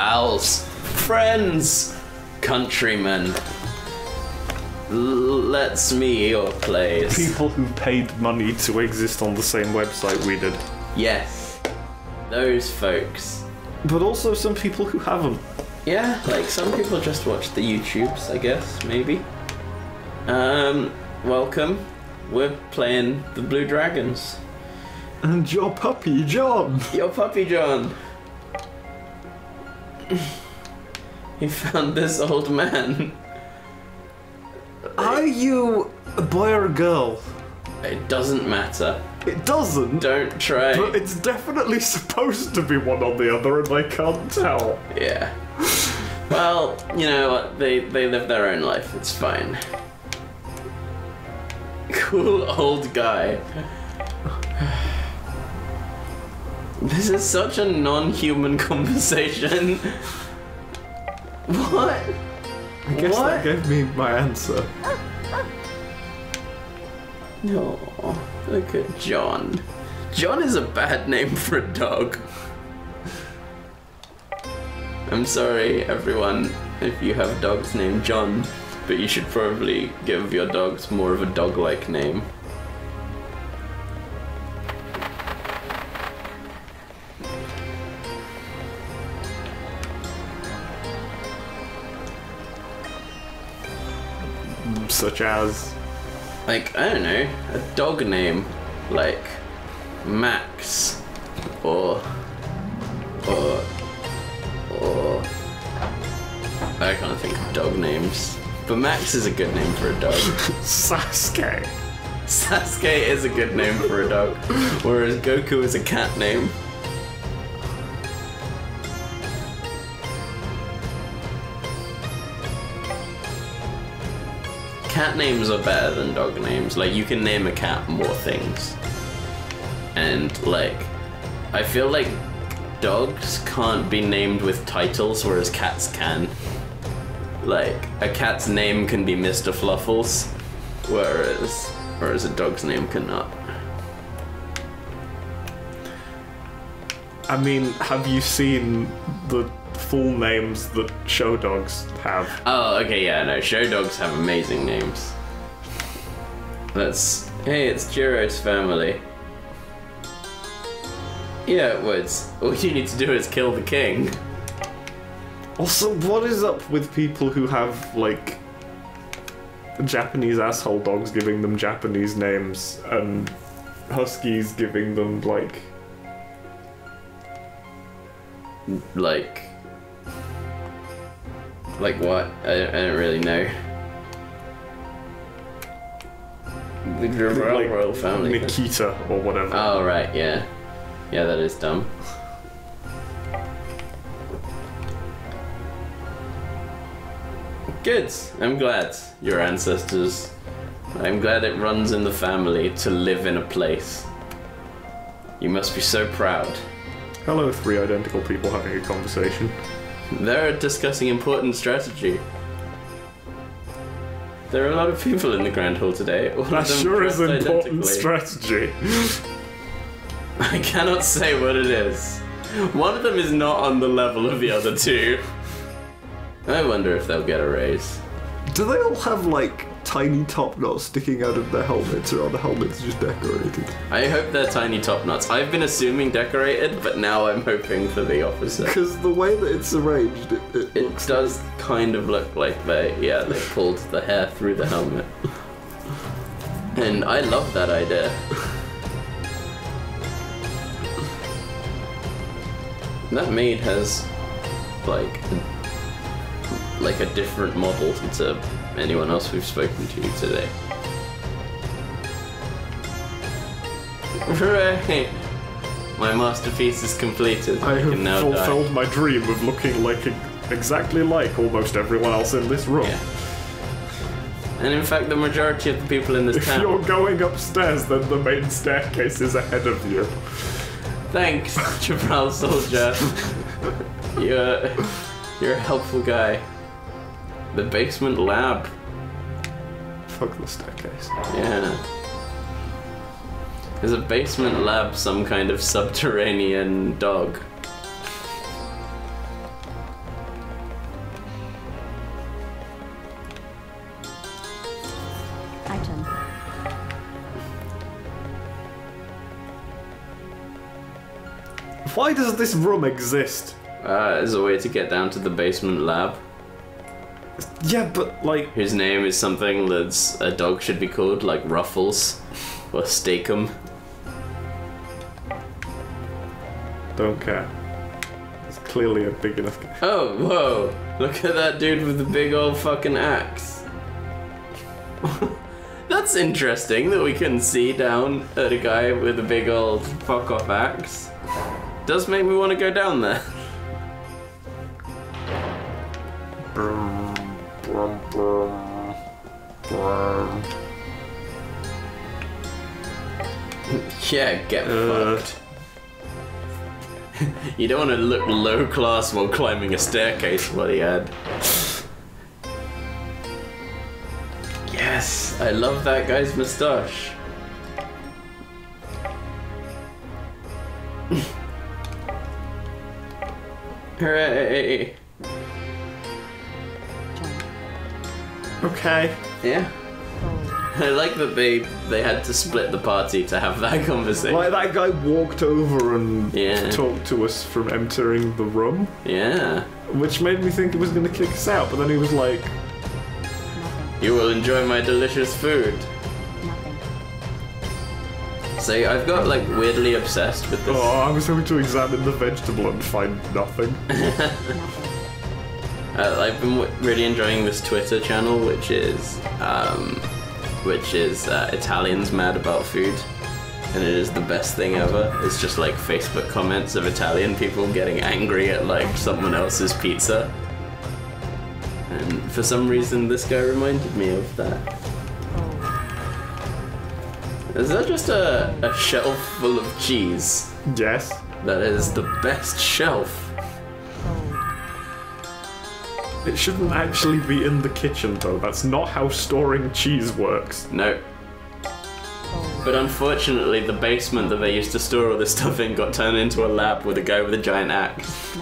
pals, friends, countrymen. Let's me your place. People who paid money to exist on the same website we did. Yes, those folks. But also some people who haven't. Yeah, like some people just watch the YouTubes, I guess, maybe. Welcome. We're playing the Blue Dragons. And your puppy, John. Your puppy, John. He found this old man. Are you a boy or a girl? It doesn't matter. It doesn't. Don't try. But it's definitely supposed to be one or the other, and I can't tell. Yeah. Well, you know what? They live their own life. It's fine. Cool old guy. This is such a non-human conversation. What? I guess that gave me my answer. No, look at John. John is a bad name for a dog. I'm sorry, everyone, if you have dogs named John, but you should probably give your dogs more of a dog-like name. Such as? Like, I don't know, a dog name, like Max, or I can't think of dog names, but Max is a good name for a dog. Sasuke. Sasuke is a good name for a dog, whereas Goku is a cat name. Cat names are better than dog names. Like, you can name a cat more things. And, like, I feel like dogs can't be named with titles, whereas cats can. Like, a cat's name can be Mr. Fluffles, whereas a dog's name cannot. I mean, have you seen the full names that show dogs have? Oh, okay, yeah, no, show dogs have amazing names. Hey, it's Jiro's family. Yeah, it would. All you need to do is kill the king. Also, what is up with people who have, like, Japanese asshole dogs giving them Japanese names, and huskies giving them, like... Like what? I don't really know. The royal family. Nikita or whatever. Oh, right, yeah. Yeah, that is dumb. Good. I'm glad your ancestors. I'm glad it runs in the family to live in a place. You must be so proud. Hello, three identical people having a conversation. They're discussing important strategy. There are a lot of people in the Grand Hall today. All That of them sure is dressed important identically. strategy. I cannot say what it is. One of them is not on the level of the other two. I wonder if they'll get a raise. Do they all have, like, tiny top knots sticking out of their helmets, or are the helmets just decorated? I hope they're tiny top knots. I've been assuming decorated, but now I'm hoping for the opposite. Because the way that it's arranged, It does kind of look like they pulled the hair through the helmet. And I love that idea. That maid has, like a different model to anyone else we've spoken to today. Hooray! My masterpiece is completed. I have can now fulfilled die. my dream of looking like exactly like almost everyone else in this room. Yeah. And in fact, the majority of the people in this If town... you're going upstairs, then the main staircase is ahead of you. Thanks, Jabral Soldier. You're a helpful guy. The basement lab. Fuck the staircase. Yeah. Is a basement lab some kind of subterranean dog? Why does this room exist? As a way to get down to the basement lab. Yeah, but like... Whose name is something that's a dog should be called, like Ruffles or Steakum. Don't care. It's clearly a big enough... Oh, whoa! Look at that dude with the big old fucking axe. That's interesting that we can see down at a guy with a big old fuck off axe. Does make me want to go down there. Yeah, get fucked. You don't want to look low class while climbing a staircase, what he had. Yes, I love that guy's moustache. Hooray! Okay. Yeah. I like that they had to split the party to have that conversation. Like, that guy walked over and Yeah. talked to us from entering the room, Yeah. which made me think he was going to kick us out, but then he was like... You will enjoy my delicious food. So I've got like weirdly obsessed with this. Oh, I was hoping to examine the vegetable and find nothing. I've been really enjoying this Twitter channel, which is Italians mad about food, and it is the best thing ever. It's just like Facebook comments of Italian people getting angry at like someone else's pizza, and for some reason this guy reminded me of that. Is that just a shelf full of cheese? Yes. That is the best shelf. It shouldn't actually be in the kitchen, though. That's not how storing cheese works. No. But unfortunately, the basement that they used to store all this stuff in got turned into a lab with a guy with a giant axe.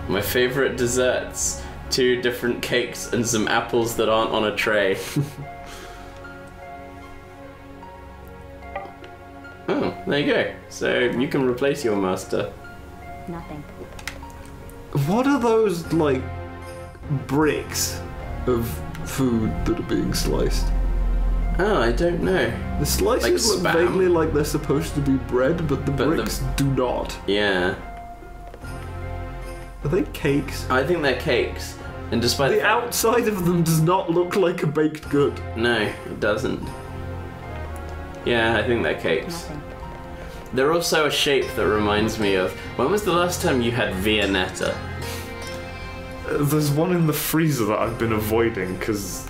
My favorite desserts: 2 different cakes and some apples that aren't on a tray. Oh, there you go. So you can replace your master. Nothing. What are those, like, bricks of food that are being sliced? Oh, I don't know. The slices Like look spam. vaguely like they're supposed to be bread, but the bricks do not. Yeah. Are they cakes? I think they're cakes. And despite The outside of them does not look like a baked good. No, it doesn't. Yeah, I think they're cakes. Nothing. They're also a shape that reminds me of... When was the last time you had Viennetta? There's one in the freezer that I've been avoiding, because...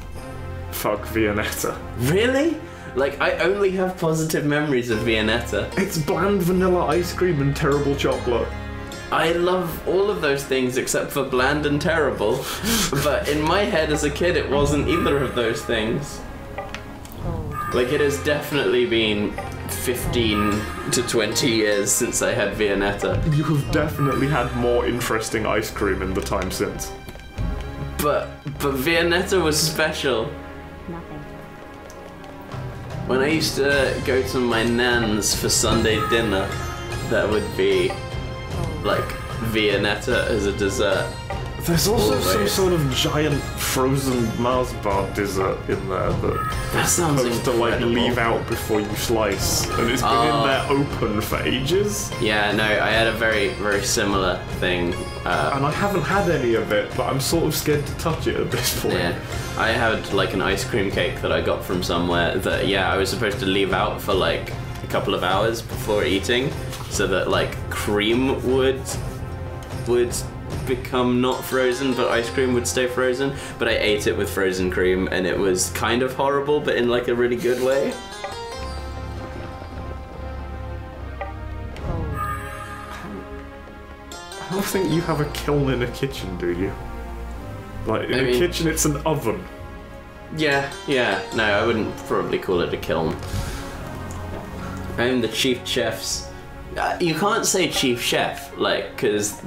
fuck Viennetta. Really? Like, I only have positive memories of Viennetta. It's bland vanilla ice cream and terrible chocolate. I love all of those things except for bland and terrible. But in my head as a kid, it wasn't either of those things. Like, it has definitely been 15 to 20 years since I had Viennetta. You have definitely had more interesting ice cream in the time since. But Viennetta was special. Nothing. When I used to go to my nan's for Sunday dinner, that would be like Viennetta as a dessert. There's also some Always. sort of giant frozen Mars bar dessert in there That sounds supposed to like incredible. leave out before you slice, and it's been in there open for ages. Yeah, no, I had a very, very similar thing. And I haven't had any of it, but I'm sort of scared to touch it at this point. Yeah, I had like an ice cream cake that I got from somewhere that, yeah, I was supposed to leave out for like a couple of hours before eating, so that like cream would become not frozen, but ice cream would stay frozen. But I ate it with frozen cream, and it was kind of horrible, but in like a really good way. I don't think you have a kiln in a kitchen, do you? Like, in a kitchen, it's an oven. Yeah, no, I wouldn't probably call it a kiln. I'm the chief chef's... you can't say chief chef, like, because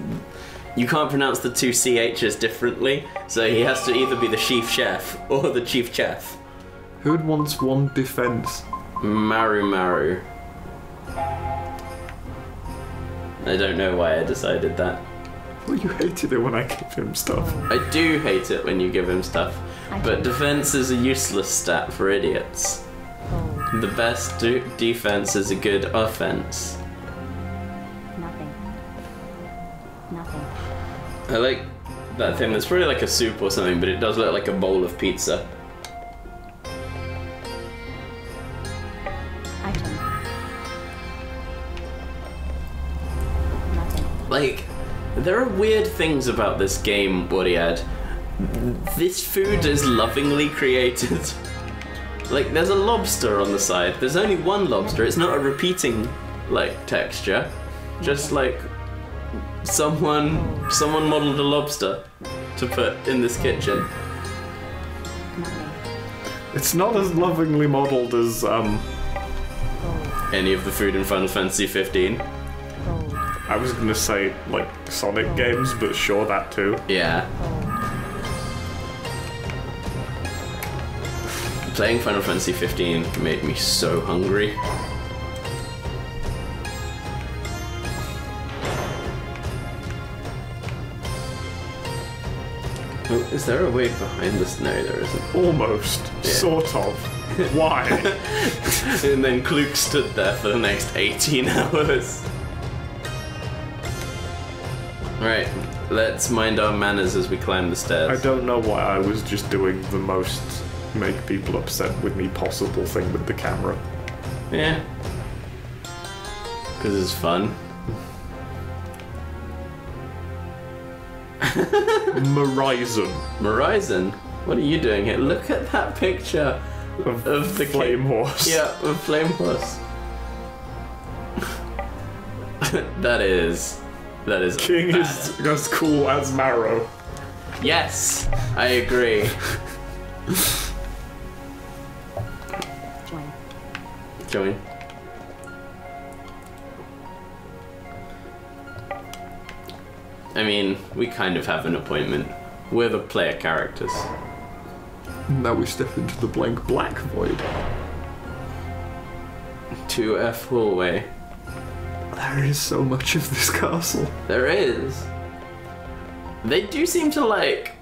you can't pronounce the 2 CHs differently, so he has to either be the chief chef or the chief chef. Who'd wants one defense? Maru. I don't know why I decided that. Well, you hated it when I gave him stuff. I do hate it when you give him stuff, but defense is a useless stat for idiots. Fold. The best defense is a good offense. Nothing. Nothing. I like that thing. That's probably like a soup or something, but it does look like a bowl of pizza. Item. Nothing. Like, there are weird things about this game, Boread. This food is lovingly created. Like, there's a lobster on the side. There's only one lobster. It's not a repeating, like, texture. Just like someone modeled a lobster to put in this kitchen. Nothing. It's not as lovingly modelled as, Fold. Any of the food in Final Fantasy 15. Fold. I was gonna say, like, Sonic games, but sure, that too. Yeah. Fold. Playing Final Fantasy 15 made me so hungry. Oh, is there a way behind this? No, there isn't. Almost. Yeah. Sort of. Why? And then Kluke stood there for the next 18 hours. Right, let's mind our manners as we climb the stairs. I don't know why I was just doing the most make people upset with me possible thing with the camera. Yeah. Because it's fun. Horizon, what are you doing here? Look at that picture Of the Flame Horse. Yeah, of Flame Horse. That is King bad. is as cool as Marrow. Yes, I agree. Join. Join. I mean, we kind of have an appointment. We're the player characters. Now we step into the blank black void. 2F hallway. There is so much of this castle. There is. They do seem to, like,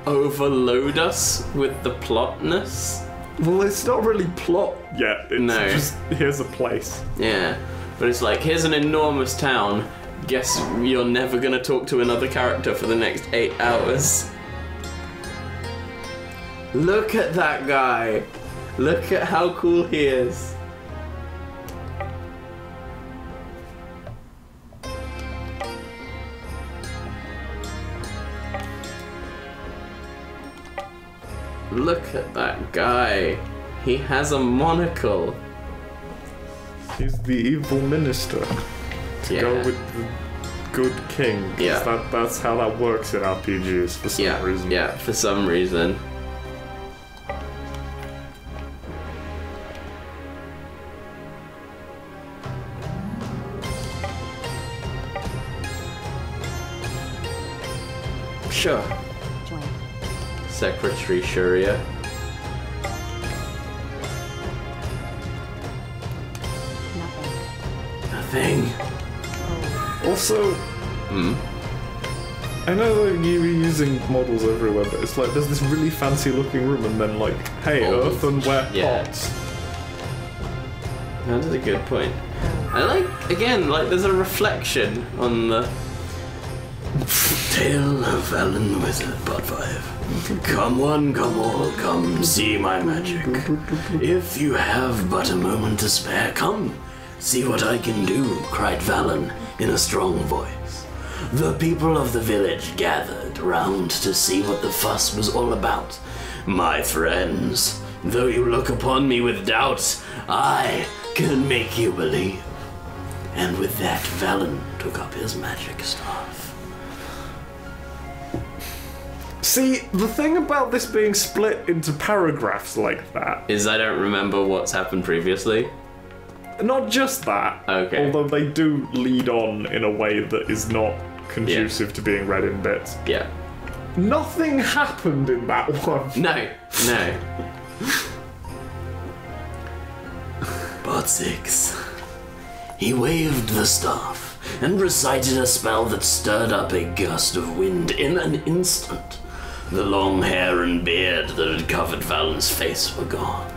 overload us with the plotness. Well, it's not really plot yet. It's No. just, here's a place. Yeah. But it's like, here's an enormous town. Guess you're never gonna talk to another character for the next 8 hours. Look at that guy. Look at how cool he is. Look at that guy. He has a monocle. He's the evil minister. To go Yeah. with the good king. 'Cause Yeah. that's how that works in RPGs for some reason. Yeah, for some reason. Sure. Join. Secretary Shuria. Nothing. Nothing. Fold. Also, I know that you were using models everywhere, but it's like there's this really fancy looking room and then like, hey, Oh, earthenware yeah. pots. That is a good point. I like, again, like there's a reflection on the Tale of Valen the Wizard, Part 5. Come one, come all, come see my magic. If you have but a moment to spare, come, see what I can do, cried Valen in a strong voice. The people of the village gathered round to see what the fuss was all about. My friends, though you look upon me with doubt, I can make you believe. And with that, Valen took up his magic staff. See, the thing about this being split into paragraphs like that, Is I don't remember what's happened previously. not just that, Okay. although they do lead on in a way that is not conducive to being read in bits. Yeah. Nothing happened in that one. No. Part 6. He waved the staff and recited a spell that stirred up a gust of wind in an instant. The long hair and beard that had covered Valen's face were gone.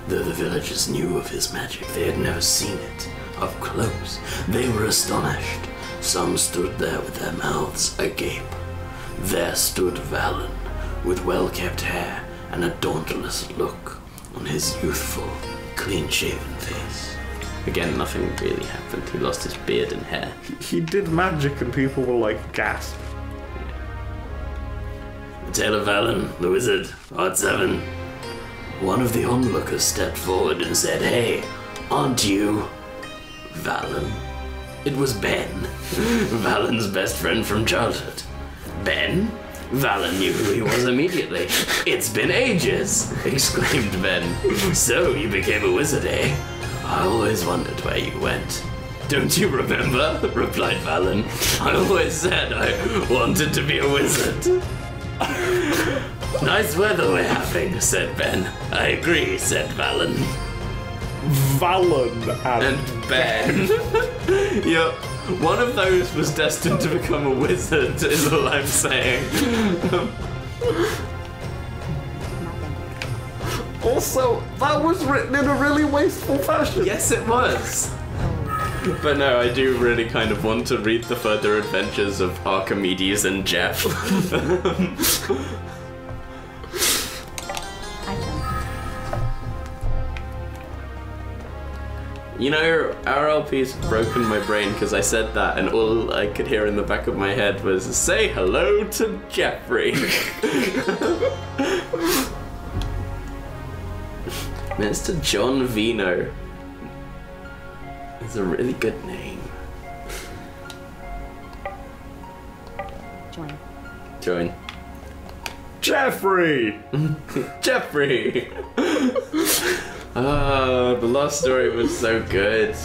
Though the villagers knew of his magic, they had never seen it up close. They were astonished. Some stood there with their mouths agape. There stood Valen, with well-kept hair and a dauntless look on his youthful, clean-shaven face. Again, nothing really happened. He lost his beard and hair. He did magic and people were like, gasp. The Tale of Valen, the Wizard, Part 7. One of the onlookers stepped forward and said, "Hey, aren't you Valen?" It was Ben, Valen's best friend from childhood. Ben? Valen knew who he was immediately. "It's been ages," exclaimed Ben. "So you became a wizard, eh? I always wondered where you went." "Don't you remember?" replied Valen. "I always said I wanted to be a wizard." "Nice weather we're having," said Ben. "I agree," said Valen. Valen And Ben. Yep. One of those was destined to become a wizard, is all I'm saying. Also, that was written in a really wasteful fashion. Yes, it was. But no, I do really kind of want to read the further adventures of Archimedes and Jeff. You know, our LP's broken my brain because I said that and all I could hear in the back of my head was, "Say hello to Jeffrey." Mr. John Vino. It's a really good name. Join. Jeffrey! Jeffrey! The last story was so good.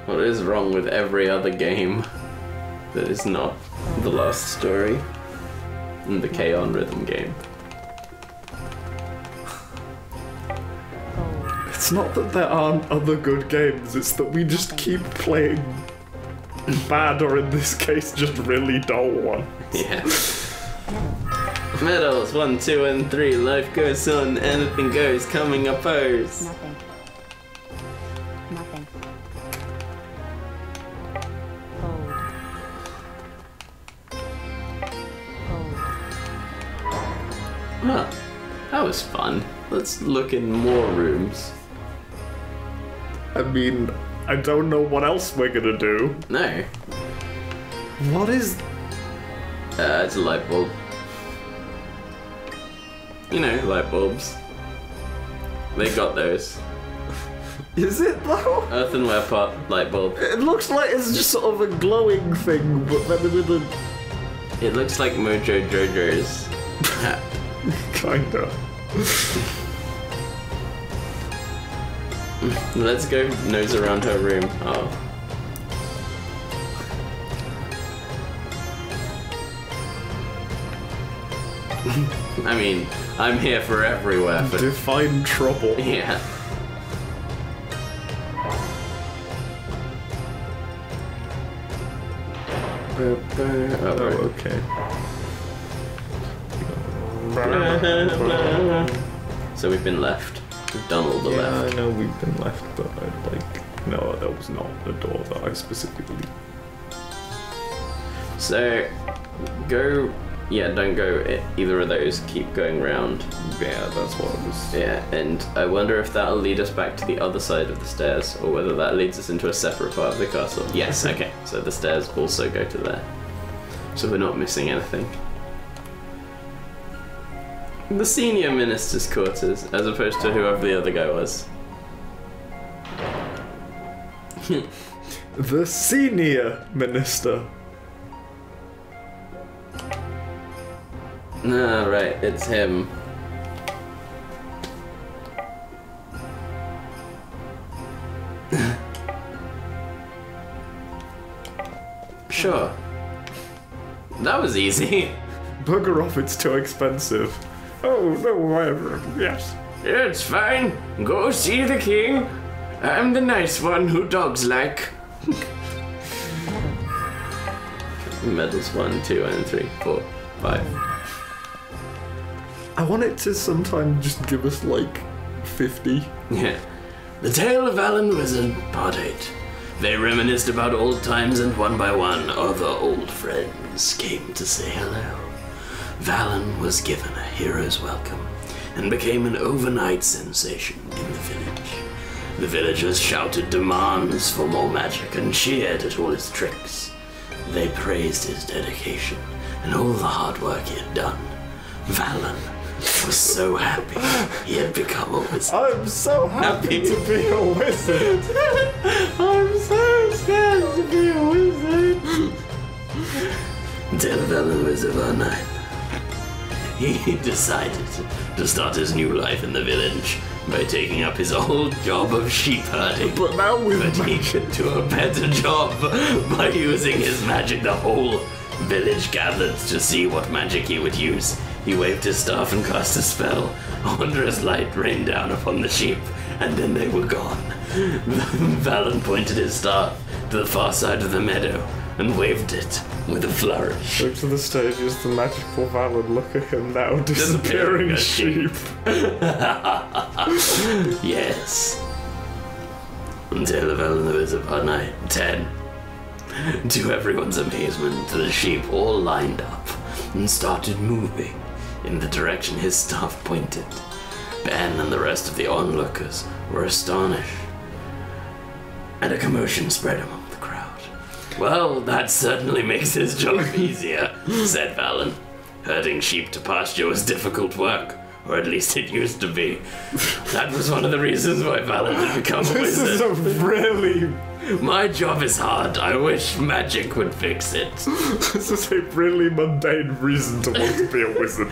What is wrong with every other game that is not the last story? And the K-On! Rhythm game. It's not that there aren't other good games, it's that we just keep playing bad, or in this case, just really dull ones. Yeah. Medals 1, 2, and 3. Life goes on, anything goes, coming a pose. Nothing. Hold. Huh. That was fun. Let's look in more rooms. I mean, I don't know what else we're gonna do. No. What is... It's a light bulb. You know, light bulbs. They got those. Is it though? Earthenware pot, light bulb. It looks like it's just sort of a glowing thing, but then with a... It looks like Mojo Jojo's hat. Kinda. Let's go nose around her room. Oh. I mean, I'm here for everywhere. But Define trouble. yeah. Oh, okay. So we've been left. We've done all the Yeah, left. I know we've been left, but no, that was not the door that I specifically... So, go... Yeah, don't go either of those. Keep going round. Yeah, that's what it was. Yeah, and I wonder if that'll lead us back to the other side of the stairs, or whether that leads us into a separate part of the castle. Yes, okay. So the stairs also go to there. So we're not missing anything. The senior minister's quarters, as opposed to whoever the other guy was. The senior minister. Ah, right, it's him. Sure. That was easy. Bugger off, it's too expensive. Oh, no, whatever. Yes. It's fine. Go see the king. I'm the nice one who dogs like. Medals 1, 2, and 3, 4, 5. I want it to sometime just give us like 50. Yeah. The Tale of Valen Wizard, Part 8. They reminisced about old times, and one by one, other old friends came to say hello. Valen was given a hero's welcome and became an overnight sensation in the village. The villagers shouted demands for more magic and cheered at all his tricks. They praised his dedication and all the hard work he had done. Valen was so happy he had become a wizard. I'm so happy to be a wizard. I'm so scared to be a wizard. Tale of Valen Wizard Part 9. He decided to start his new life in the village by taking up his old job of sheep herding. But now with he could do a better job by using his magic. The whole village gathered to see what magic he would use. He waved his staff and cast a spell. A wondrous light rained down upon the sheep, and then they were gone. Valen pointed his staff to the far side of the meadow and waved it with a flourish. Look to the stage is the magical Valen. Look at him now, disappearing sheep. Yes. Tale of Valen the Wizard Part 9. 10. To everyone's amazement, the sheep all lined up and started moving in the direction his staff pointed. Ben and the rest of the onlookers were astonished, and a commotion spread among the crowd. Well, that certainly makes his job easier, said Valen. Herding sheep to pasture was difficult work, or at least it used to be. That was one of the reasons why Valen had become a wizard. This is a really... My job is hard. I wish magic would fix it. This is a really mundane reason to want to be a wizard.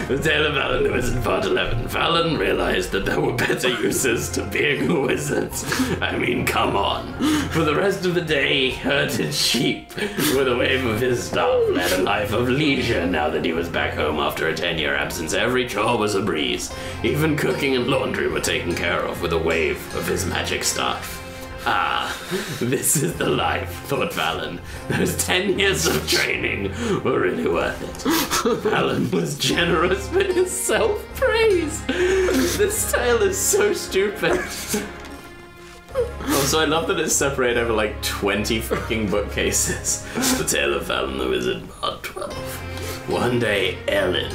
The Tale of Valen the Wizard Part 11. Valen realized that there were better uses to being a wizard. I mean, come on. For the rest of the day, he herded sheep with a wave of his staff, led a life of leisure now that he was back home after a 10-year absence. Every chore was a breeze. Even cooking and laundry were taken care of with a wave of his magic staff. Ah, this is the life, thought Valen. Those 10 years of training were really worth it. Valen was generous with his self-praise. This tale is so stupid. Also, I love that it's separated over like 20 fucking bookcases. The Tale of Valen the Wizard, Part 12. One day, Ellen,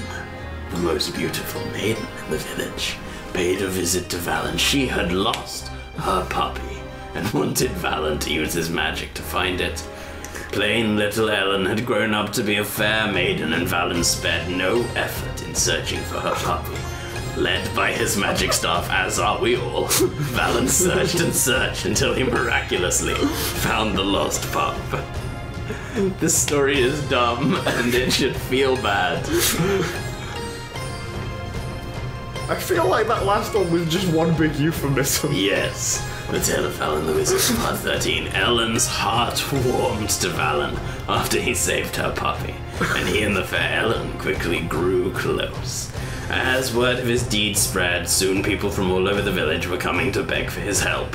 the most beautiful maiden in the village, paid a visit to Valen. She had lost her puppy and wanted Valen to use his magic to find it. Plain little Ellen had grown up to be a fair maiden, and Valen spared no effort in searching for her puppy. Led by his magic staff, as are we all, Valen searched and searched until he miraculously found the lost pup. This story is dumb, and it should feel bad. I feel like that last one was just one big euphemism. Yes. The Tale of Valen the Wizard, Part 13. Ellen's heart warmed to Valen after he saved her puppy, and he and the fair Ellen quickly grew close. As word of his deed spread, soon people from all over the village were coming to beg for his help.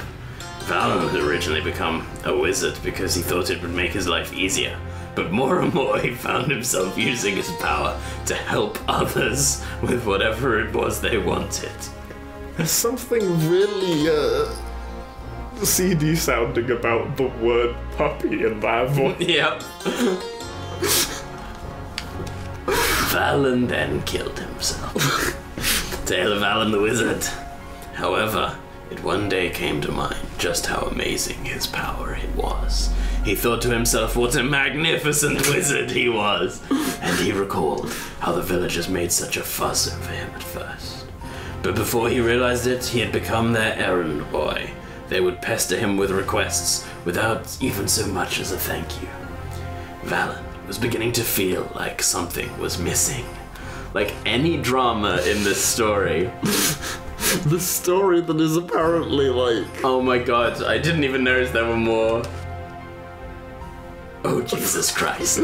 Valen had originally become a wizard because he thought it would make his life easier, but more and more he found himself using his power to help others with whatever it was they wanted. There's something really, CD sounding about the word puppy in that voice. Yep. Valen then killed himself. Tale of Valen the Wizard. However, it one day came to mind just how amazing his power it was. He thought to himself what a magnificent wizard he was, and he recalled how the villagers made such a fuss over him at first. But before he realized it, he had become their errand boy. They would pester him with requests without even so much as a thank you. Valen was beginning to feel like something was missing. Like any drama in this story. The story that is apparently like... Oh my god, I didn't even notice there were more. Oh, Jesus Christ.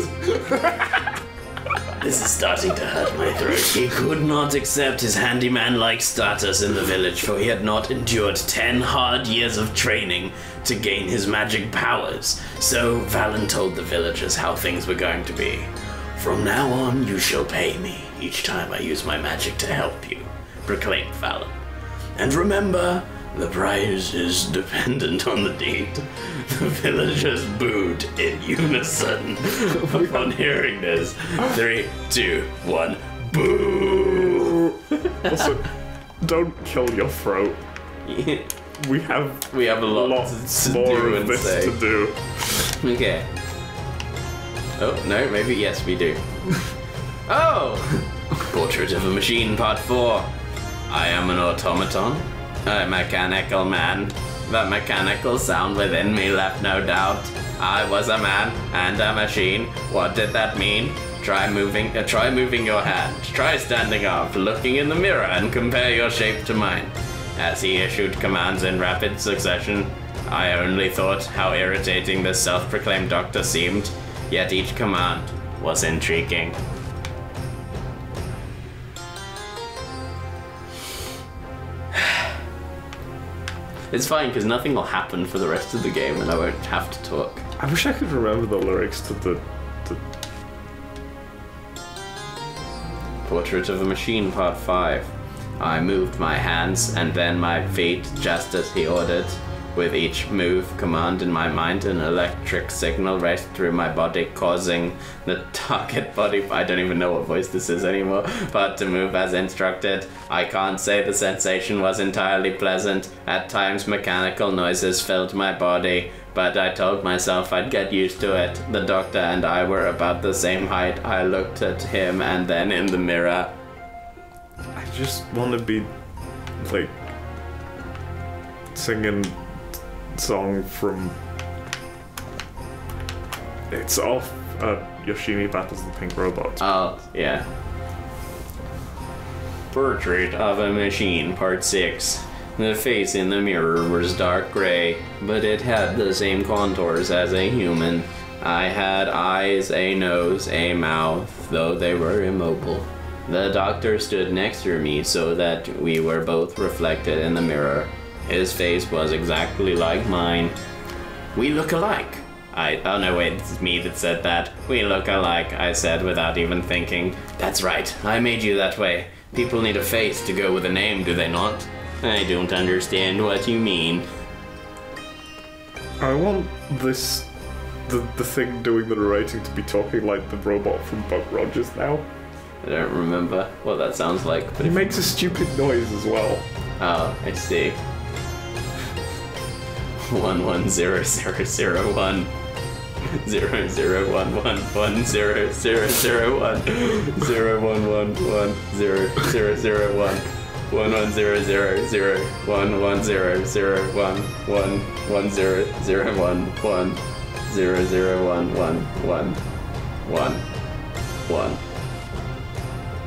This is starting to hurt my throat. He could not accept his handyman-like status in the village, for he had not endured 10 hard years of training to gain his magic powers. So Valen told the villagers how things were going to be. From now on, you shall pay me each time I use my magic to help you, proclaimed Valen. And remember, the prize is dependent on the deed. The villagers booed in unison upon hearing this. 3, 2, 1, boo! Also, don't kill your throat. We have a lot lots to more do of and this say. to do. Okay. Oh, no, maybe yes, we do. Oh! Portrait of a Machine, Part 4. I am an automaton, a mechanical man. The mechanical sound within me left no doubt. I was a man and a machine. What did that mean? Try moving your hand. Try standing up, looking in the mirror, and compare your shape to mine. As he issued commands in rapid succession, I only thought how irritating this self-proclaimed doctor seemed, yet each command was intriguing. It's fine, because nothing will happen for the rest of the game and I won't have to talk. I wish I could remember the lyrics to the Portrait of a Machine, Part 5. I moved my hands and then my feet just as he ordered. With each move, command in my mind, an electric signal raced through my body, causing the target body, I don't even know what voice this is anymore, but to move as instructed. I can't say the sensation was entirely pleasant. At times, mechanical noises filled my body, but I told myself I'd get used to it. The doctor and I were about the same height. I looked at him and then in the mirror. I just want to be, like, singing song from... It's off Yoshimi Battles the Pink Robot. Oh, yeah. Portrait of a Machine, Part 6. The face in the mirror was dark gray, but it had the same contours as a human. I had eyes, a nose, a mouth, though they were immobile. The doctor stood next to me so that we were both reflected in the mirror. His face was exactly like mine. We look alike. Oh no, wait, it's me that said that. We look alike, I said without even thinking. That's right, I made you that way. People need a face to go with a name, do they not? I don't understand what you mean. I want this... the thing doing the narrating to be talking like the robot from Buck Rogers now. I don't remember what that sounds like. But He makes a stupid noise as well. Oh, I see. 110001 0011100001 01110001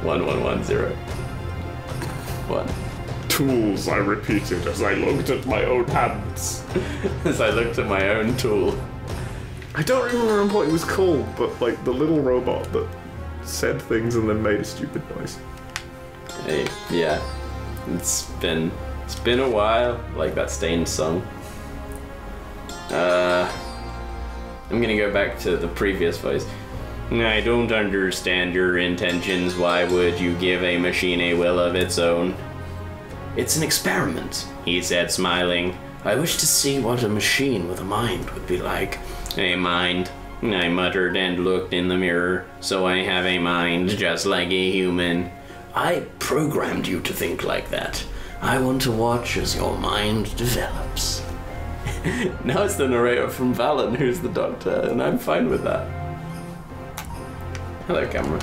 1110 Tools, I repeated as I looked at my own hands. As I looked at my own tool. I don't even remember what it was called, but like the little robot that said things and then made a stupid noise. Hey, yeah. It's been a while, like that Stained song. I'm gonna go back to the previous voice. I don't understand your intentions. Why would you give a machine a will of its own? It's an experiment, he said, smiling. I wish to see what a machine with a mind would be like. A mind, I muttered and looked in the mirror. So I have a mind just like a human. I programmed you to think like that. I want to watch as your mind develops. Now it's the narrator from Valen who's the doctor, and I'm fine with that. Hello, camera.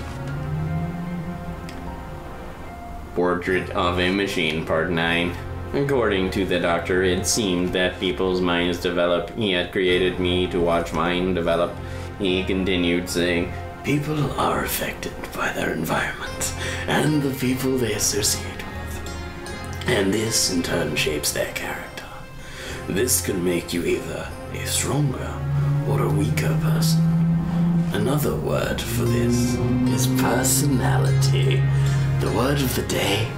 Portrait of a Machine, Part 9. According to the doctor, it seemed that people's minds develop. He had created me to watch mine develop. He continued saying, people are affected by their environment and the people they associate with. And this in turn shapes their character. This can make you either a stronger or a weaker person. Another word for this is personality. The word of the day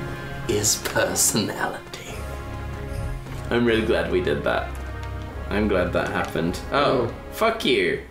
is personality. I'm really glad we did that. I'm glad that happened. Oh, fuck you.